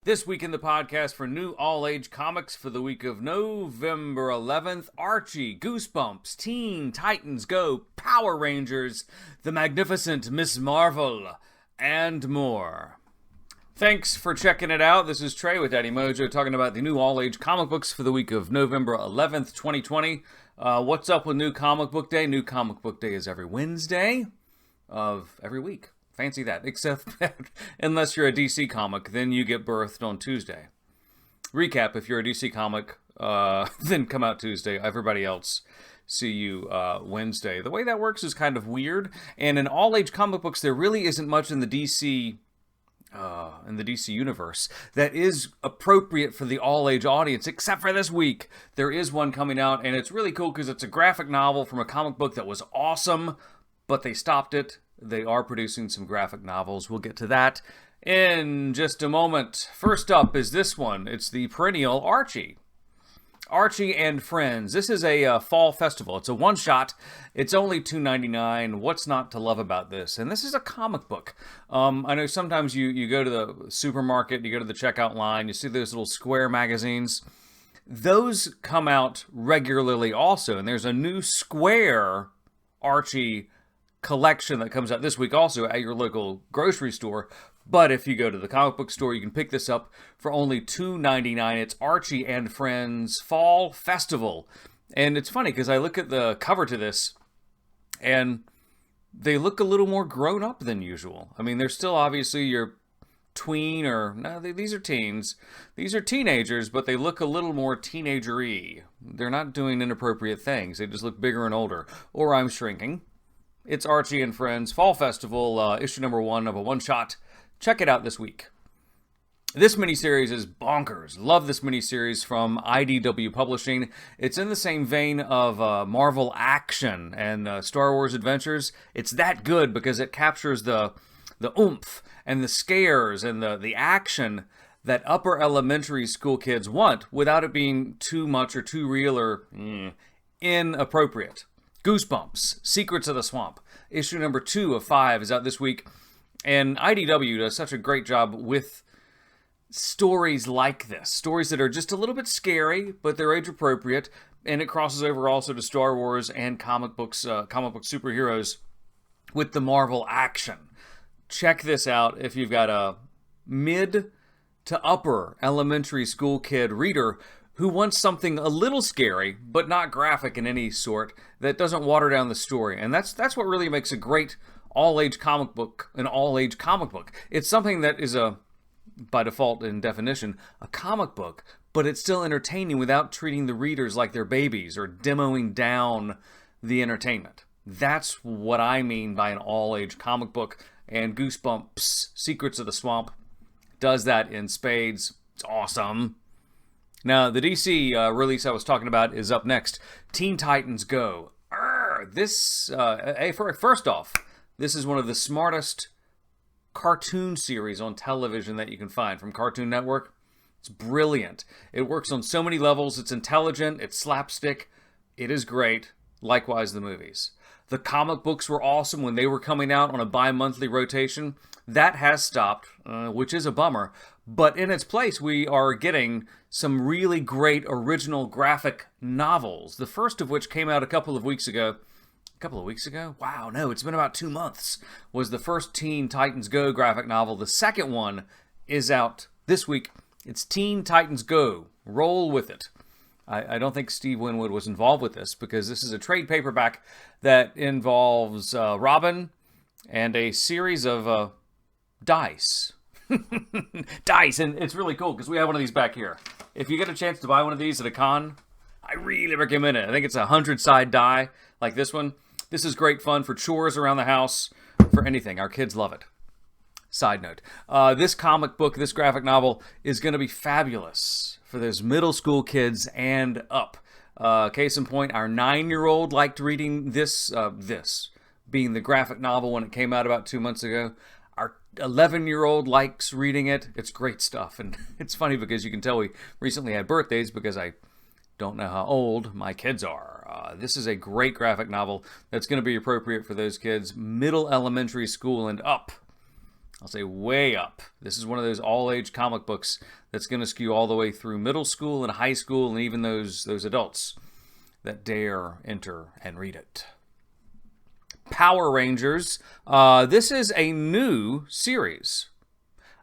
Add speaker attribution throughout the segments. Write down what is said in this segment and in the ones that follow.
Speaker 1: This week in the podcast for new all-age comics for the week of November 11th, Archie, Goosebumps, Teen Titans Go, Power Rangers, The Magnificent Miss Marvel, and more. Thanks for checking it out. This is Trey with Daddy Mojo talking about the new all-age comic books for the week of November 11th, 2020. What's up with New Comic Book Day? New Comic Book Day is every Wednesday of every week. Fancy that, except that unless you're a DC comic, then you get birthed on Tuesday. Recap, if you're a DC comic, then come out Tuesday. Everybody else, see you Wednesday. The way that works is kind of weird, and in all-age comic books, there really isn't much in the DC universe that is appropriate for the all-age audience, except for this week. There is one coming out, and it's really cool because it's a graphic novel from a comic book that was awesome, but they stopped it. They are producing some graphic novels. We'll get to that in just a moment. First up is this one. It's the perennial Archie. Archie and Friends. This is a fall festival. It's a one-shot. It's only $2.99. What's not to love about this? And this is a comic book. I know sometimes you go to the supermarket, you go to the checkout line, you see those little square magazines. Those come out regularly also. And there's a new square Archie collection that comes out this week also at your local grocery store. But if you go to the comic book store, you can pick this up for only $2.99. It's Archie and Friends Fall Festival. And it's funny because I look at the cover to this and they look a little more grown up than usual. I mean, they're still obviously your tween or no, these are teens. These are teenagers, but they look a little more teenager-y. They're not doing inappropriate things. They just look bigger and older. Or I'm shrinking. It's Archie and Friends Fall Festival, issue number 1 of a one-shot. Check it out this week. This miniseries is bonkers. Love this miniseries from IDW Publishing. It's in the same vein of Marvel Action and Star Wars Adventures. It's that good because it captures the oomph and the scares and the action that upper elementary school kids want without it being too much or too real or inappropriate. Goosebumps, Secrets of the Swamp. Issue number 2 of 5 is out this week. And IDW does such a great job with stories like this. Stories that are just a little bit scary, but they're age appropriate. And it crosses over also to Star Wars and comic book superheroes with the Marvel Action. Check this out if you've got a mid to upper elementary school kid reader who wants something a little scary, but not graphic in any sort, that doesn't water down the story. And that's what really makes a great all-age comic book an all-age comic book. It's something that is by default in definition, a comic book, but it's still entertaining without treating the readers like they're babies or demoing down the entertainment. That's what I mean by an all-age comic book, and Goosebumps, Secrets of the Swamp does that in spades. It's awesome. Now, the DC release I was talking about is up next. Teen Titans Go. First off, this is one of the smartest cartoon series on television that you can find from Cartoon Network. It's brilliant. It works on so many levels. It's intelligent. It's slapstick. It is great. Likewise, the movies. The comic books were awesome when they were coming out on a bi-monthly rotation. That has stopped, which is a bummer. But in its place, we are getting some really great original graphic novels. The first of which came out a couple of weeks ago. Wow, no, it's been about 2 months. Was the first Teen Titans Go graphic novel. The second one is out this week. It's Teen Titans Go. Roll with it. I don't think Steve Winwood was involved with this because this is a trade paperback that involves Robin and a series of dice. Dice, and it's really cool because we have one of these back here. If you get a chance to buy one of these at a con, I really recommend it. I think it's a 100-side die like this one. This is great fun for chores around the house, for anything. Our kids love it. Side note, this comic book, this graphic novel, is going to be fabulous for those middle school kids and up. Case in point, our 9-year-old liked reading this being the graphic novel when it came out about 2 months ago. Our 11-year-old likes reading it. It's great stuff. And it's funny because you can tell we recently had birthdays because I don't know how old my kids are. This is a great graphic novel that's going to be appropriate for those kids, middle elementary school and up. I'll say way up. This is one of those all-age comic books that's going to skew all the way through middle school and high school and even those adults that dare enter and read it. Power Rangers. This is a new series.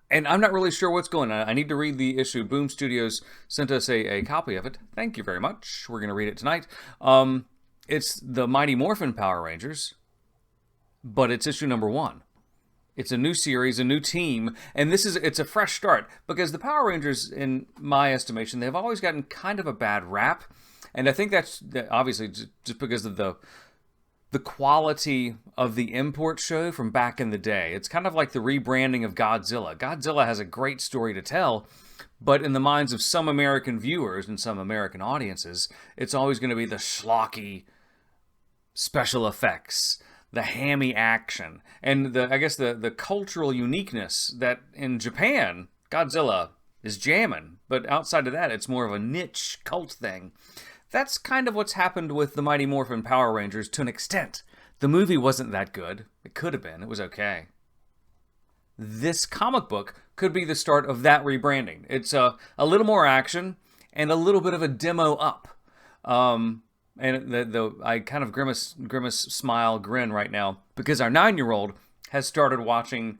Speaker 1: And I'm not really sure what's going on. I need to read the issue. Boom Studios sent us a copy of it. Thank you very much. We're going to read it tonight. It's the Mighty Morphin Power Rangers, but it's issue number 1. It's a new series, a new team, and it's a fresh start, because the Power Rangers, in my estimation, they've always gotten kind of a bad rap, and I think that's obviously just because of the quality of the import show from back in the day. It's kind of like the rebranding of Godzilla. Godzilla has a great story to tell, but in the minds of some American viewers and some American audiences, it's always going to be the schlocky special effects, the hammy action, and I guess the cultural uniqueness that in Japan, Godzilla is jamming, but outside of that, it's more of a niche cult thing. That's kind of what's happened with the Mighty Morphin Power Rangers to an extent. The movie wasn't that good. It could have been. It was okay. This comic book could be the start of that rebranding. It's a little more action and a little bit of a demo up. And I kind of grimace, smile, grin right now because our 9-year-old has started watching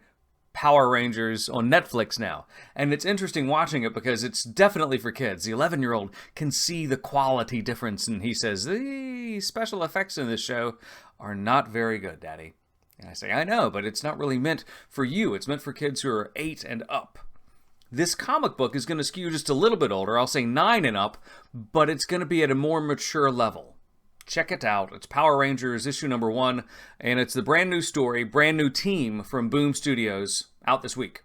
Speaker 1: Power Rangers on Netflix now. And it's interesting watching it because it's definitely for kids. The 11-year-old can see the quality difference, and he says, the special effects in this show are not very good, Daddy. And I say, I know, but it's not really meant for you. It's meant for kids who are 8 and up. This comic book is going to skew just a little bit older. I'll say 9 and up, but it's going to be at a more mature level. Check it out. It's Power Rangers issue number 1, and it's the brand new story, brand new team from Boom Studios, out this week.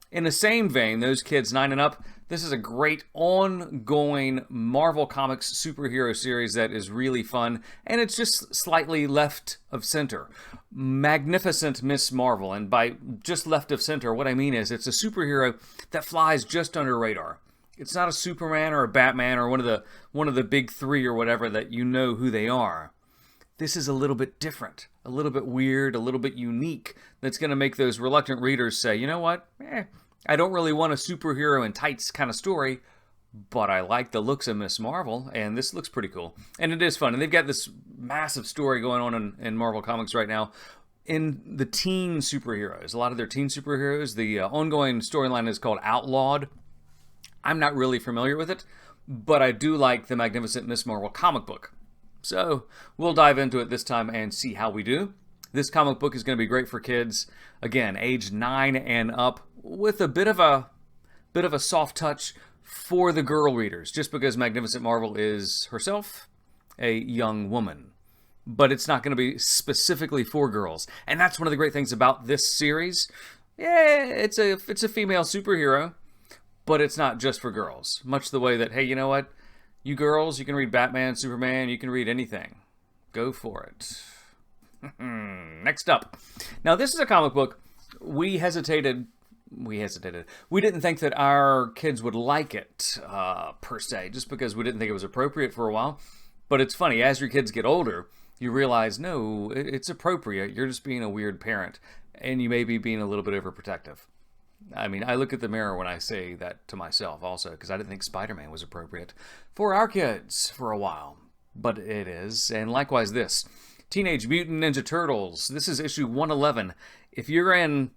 Speaker 1: In the same vein, those kids 9 and up, this is a great ongoing Marvel Comics superhero series that is really fun, and it's just slightly left of center. Magnificent Miss Marvel, and by just left of center, what I mean is it's a superhero that flies just under radar. It's not a Superman or a Batman or one of the big 3 or whatever that you know who they are. This is a little bit different, a little bit weird, a little bit unique. That's going to make those reluctant readers say, you know what? I don't really want a superhero in tights kind of story, but I like the looks of Miss Marvel, and this looks pretty cool. And it is fun. And they've got this massive story going on in Marvel Comics right now in the teen superheroes. A lot of their teen superheroes. The ongoing storyline is called Outlawed. I'm not really familiar with it, but I do like the Magnificent Miss Marvel comic book. So we'll dive into it this time and see how we do. This comic book is going to be great for kids, again, age 9 and up, with a bit of a soft touch for the girl readers, just because Magnificent Marvel is herself a young woman. But it's not going to be specifically for girls, and that's one of the great things about this series. Yeah, it's a female superhero, but it's not just for girls. Much the way that, hey, you know what? You girls, you can read Batman, Superman, you can read anything. Go for it. Next up. Now, this is a comic book. We hesitated. We didn't think that our kids would like it, per se, just because we didn't think it was appropriate for a while. But it's funny, as your kids get older, you realize, no, it's appropriate. You're just being a weird parent, and you may be being a little bit overprotective. I mean, I look at the mirror when I say that to myself also, because I didn't think Spider-Man was appropriate for our kids for a while. But it is. And likewise this. Teenage Mutant Ninja Turtles. This is issue 111. If you're in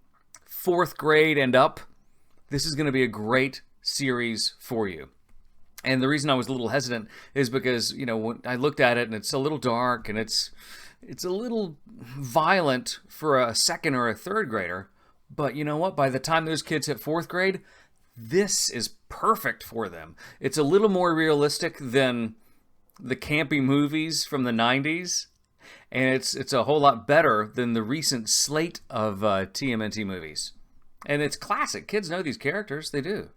Speaker 1: 4th grade and up, this is going to be a great series for you. And the reason I was a little hesitant is because, you know, when I looked at it and it's a little dark and it's a little violent for a 2nd or a 3rd grader. But you know what? By the time those kids hit 4th grade, this is perfect for them. It's a little more realistic than the campy movies from the 90s. And it's a whole lot better than the recent slate of TMNT movies. And it's classic. Kids know these characters. They do.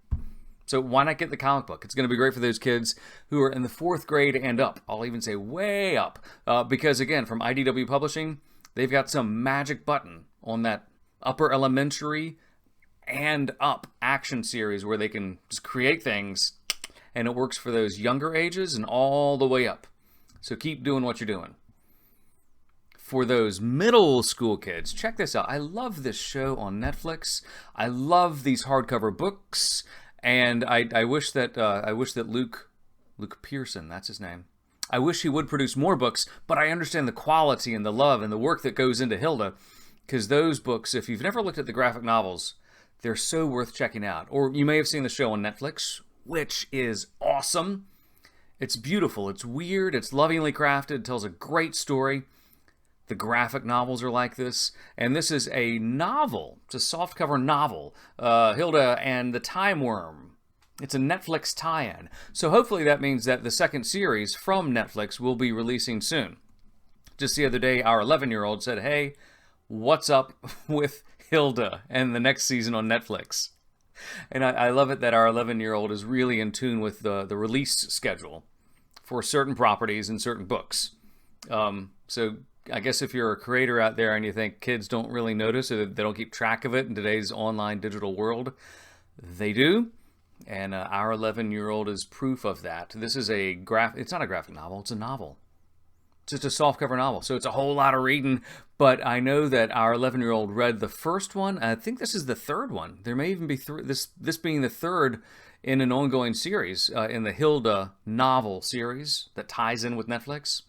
Speaker 1: So why not get the comic book? It's going to be great for those kids who are in the 4th grade and up. I'll even say way up. Because, again, from IDW Publishing, they've got some magic button on that upper elementary and up action series where they can just create things, and it works for those younger ages and all the way up. So keep doing what you're doing. for those middle school kids, check this out. I love this show on Netflix. I love these hardcover books, and I wish that Luke Pearson, that's his name. I wish he would produce more books, but I understand the quality and the love and the work that goes into Hilda, because those books, if you've never looked at the graphic novels, they're so worth checking out. Or you may have seen the show on Netflix, which is awesome. It's beautiful, it's weird, it's lovingly crafted, tells a great story. The graphic novels are like this, and this is a novel. It's a softcover novel, Hilda and the Time Worm. It's a Netflix tie-in. So hopefully that means that the second series from Netflix will be releasing soon. Just the other day, our 11-year-old said, hey, what's up with Hilda and the next season on Netflix? And I love it that our 11-year-old is really in tune with the release schedule for certain properties and certain books. So I guess if you're a creator out there and you think kids don't really notice or they don't keep track of it in today's online digital world, they do. And our 11-year-old is proof of that. This is it's not a graphic novel, it's a novel. It's just a softcover novel, so it's a whole lot of reading. But I know that our 11-year-old read the first one. I think this is the third one. There may even be this being the third in an ongoing series, in the Hilda novel series that ties in with Netflix.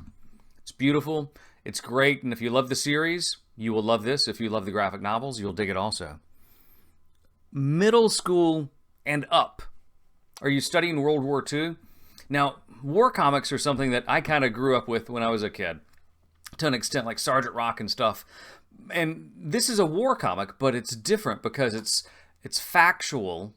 Speaker 1: It's beautiful. It's great. And if you love the series, you will love this. If you love the graphic novels, you'll dig it also. Middle school and up. Are you studying World War II? Now, war comics are something that I kind of grew up with when I was a kid, to an extent, like Sergeant Rock and stuff. And this is a war comic, but it's different because it's factual,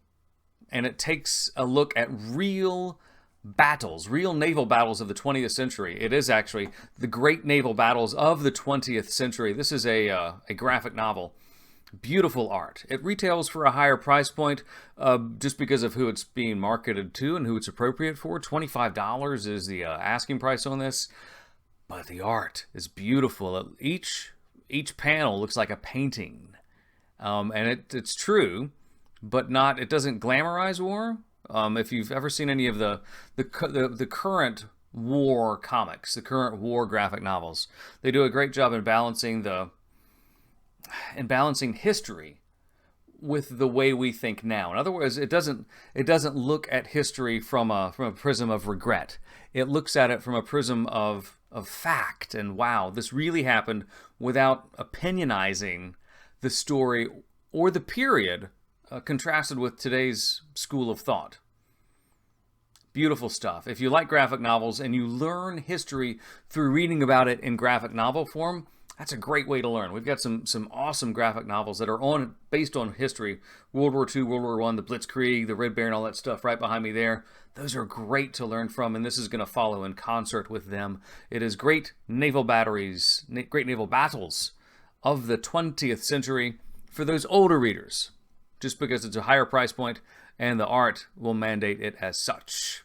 Speaker 1: and it takes a look at real battles, real naval battles of the 20th century. It is actually the great naval battles of the 20th century. This is a graphic novel. Beautiful art. It retails for a higher price point just because of who it's being marketed to and who it's appropriate for. $25 is the asking price on this. But the art is beautiful. Each panel looks like a painting. And it's true, but not. It doesn't glamorize war. If you've ever seen any of the current war comics, the current war graphic novels, they do a great job in balancing history with the way we think now. In other words, it doesn't look at history from a prism of regret. It looks at it from a prism of fact and wow, this really happened, without opinionizing the story or the period contrasted with today's school of thought. Beautiful stuff. If you like graphic novels and you learn history through reading about it in graphic novel form, that's a great way to learn. We've got some awesome graphic novels that are based on history. World War II, World War I, the Blitzkrieg, the Red Baron, all that stuff right behind me there. Those are great to learn from, and this is going to follow in concert with them. It is great naval battles of the 20th century for those older readers, just because it's a higher price point and the art will mandate it as such.